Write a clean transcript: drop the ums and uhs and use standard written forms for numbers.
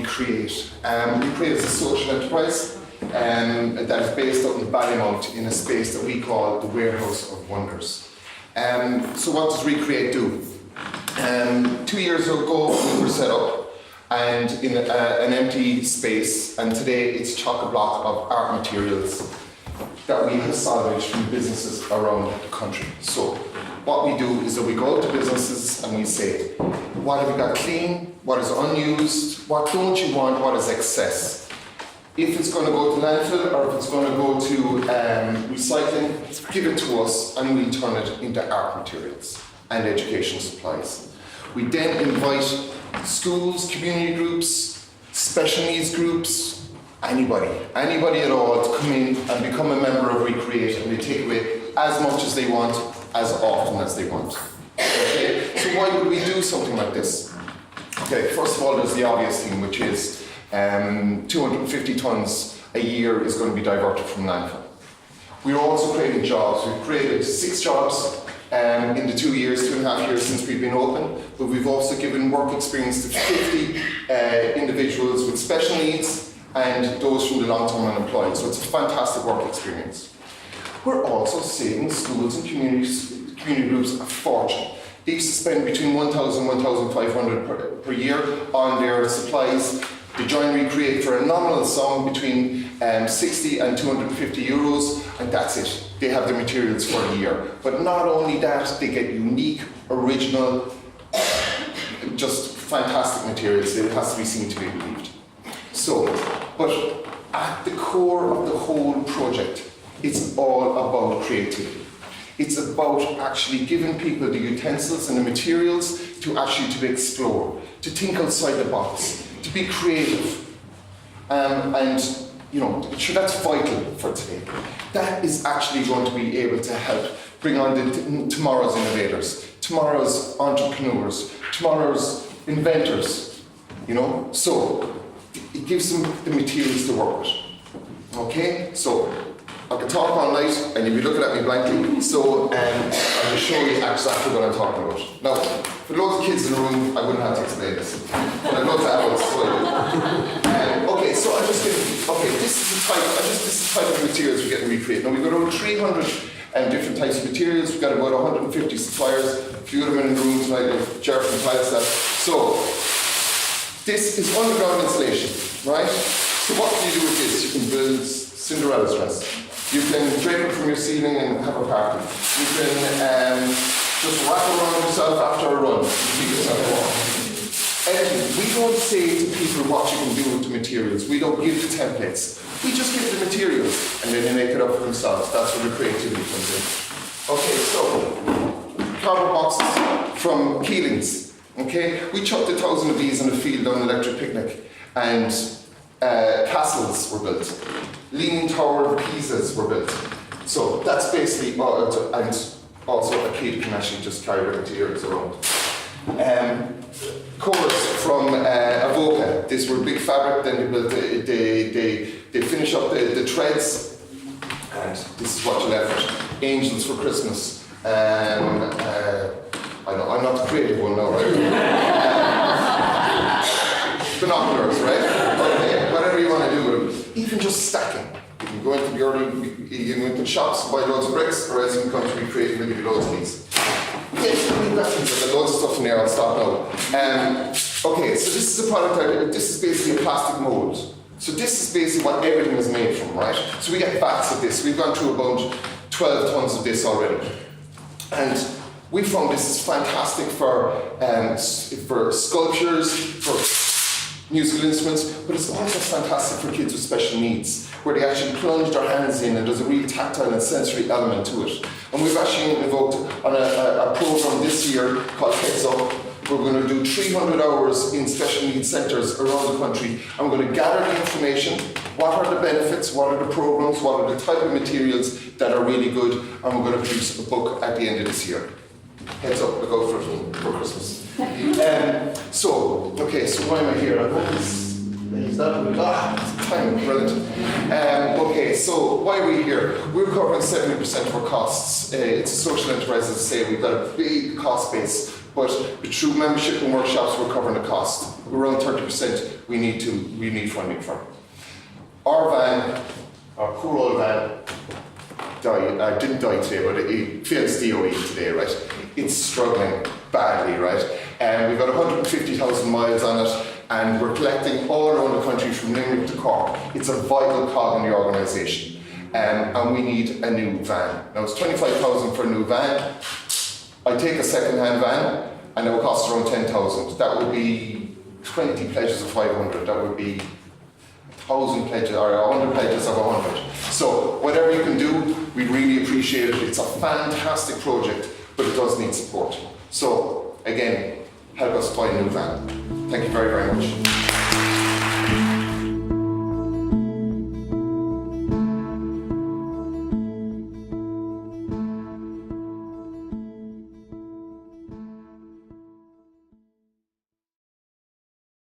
ReCreate. ReCreate is a social enterprise that is based out in Ballymount in a space that we call the Warehouse of Wonders. So what does ReCreate do? 2 years ago we were set up and in an empty space, and today it's chock-a-block of art materials that we have salvaged from businesses around the country. So what we do is that we go out to businesses and we say, what have you got clean, what is unused, what don't you want, what is excess? If it's going to go to landfill or if it's going to go to recycling, give it to us and we'll turn it into art materials and education supplies. We then invite schools, community groups, special needs groups, anybody at all to come in and become a member of ReCreate, and they take away as much as they want, as often as they want. Okay, so why would we do something like this? Okay, first of all, there's the obvious thing, which is 250 tonnes a year is going to be diverted from landfill. We're also creating jobs. We've created 6 jobs in the 2.5 years since we've been open, but we've also given work experience to 50 individuals with special needs and those from the long-term unemployed. So it's a fantastic work experience. We're also saving schools and community groups a fortune. They used to spend between 1,000 and 1,500 per year on their supplies. They join ReCreate for a nominal sum between 60 and 250 euros, and that's it. They have the materials for a year. But not only that, they get unique, original, just fantastic materials. It has to be seen to be believed. So, but at the core of the whole project, it's all about creativity. It's about actually giving people the utensils and the materials to explore, to think outside the box, to be creative. And you know, sure, that's vital for today. That is actually going to be able to help bring on tomorrow's innovators, tomorrow's entrepreneurs, tomorrow's inventors, you know? So, it gives them the materials to work with. Okay? So, I can talk all night and you'll be looking at me blankly, so I'll show you exactly what I'm talking about. Now, for loads of kids in the room, I wouldn't have to explain this, but I'd love to have it, so I do. Okay, so I'm just going to, this is the type of materials we get in ReCreate. Now, we've got over 300 different types of materials. We've got about 150 suppliers, a few of them in the room tonight, like Jerry from Tile Stuff. So, this is underground insulation, right? So what can you do with this? You can build Cinderella's dress. You can drape it from your ceiling and have a party. You can just wrap around yourself after a run and keep yourself warm. And we don't say to people what you can do with the materials. We don't give the templates. We just give the materials and then they make it up for themselves. That's where the creativity comes in. Okay, so cardboard boxes from Keelings. Okay, we chucked 1,000 of these in the field on an electric picnic, and castles were built. Leaning Tower of Pisas were built. So that's basically, and also a kid can actually just carry their materials around. Covers from Avoca. These were big fabric, then they built, they finish up the threads, and this is what you left. Angels for Christmas. I know, I'm not the creative one now, right? Binoculars, right? Okay, whatever you want to do with them. Even just stacking. You can go into you can go into shops, buy loads of bricks, or else you can come to ReCreate and we'll give you loads of these. Yes, we've got things, there's loads of stuff in there, I'll stop now. Okay, so this is a product, this is basically a plastic mold. So this is basically what everything is made from, right? So we get vats of this. We've gone through about 12 tons of this already. And we found this is fantastic for sculptures, for musical instruments, but it's also fantastic for kids with special needs, where they actually plunge their hands in and there's a real tactile and sensory element to it. And we've actually invoked on a program this year called Heads Up. We're going to do 300 hours in special needs centres around the country, and we're going to gather the information. What are the benefits? What are the programs? What are the type of materials that are really good? And we're going to produce a book at the end of this year. Heads up, look out for Christmas. So why am I here? Is that time? Brilliant. Okay, so why are we here? We're covering 70% of our costs. It's a social enterprise, as I say. We've got a big cost base, but through membership and workshops we're covering the cost. Around 30% we need funding for. Our van, our poor old van, didn't die today, but it failed its DOE today, right? It's struggling badly, right? And we've got 150,000 miles on it, and we're collecting all around the country from Limerick to Cork. It's a vital cog in the organisation, and we need a new van. Now it's 25,000 for a new van. I take a second-hand van, and it will cost around 10,000. That would be 20 pledges of 500. That would be 1,000 pledges, or 100 pledges of 100. So whatever you can do, we really appreciate it. It's a fantastic project, but it does need support. So again, help us buy a new van. Thank you very, very much.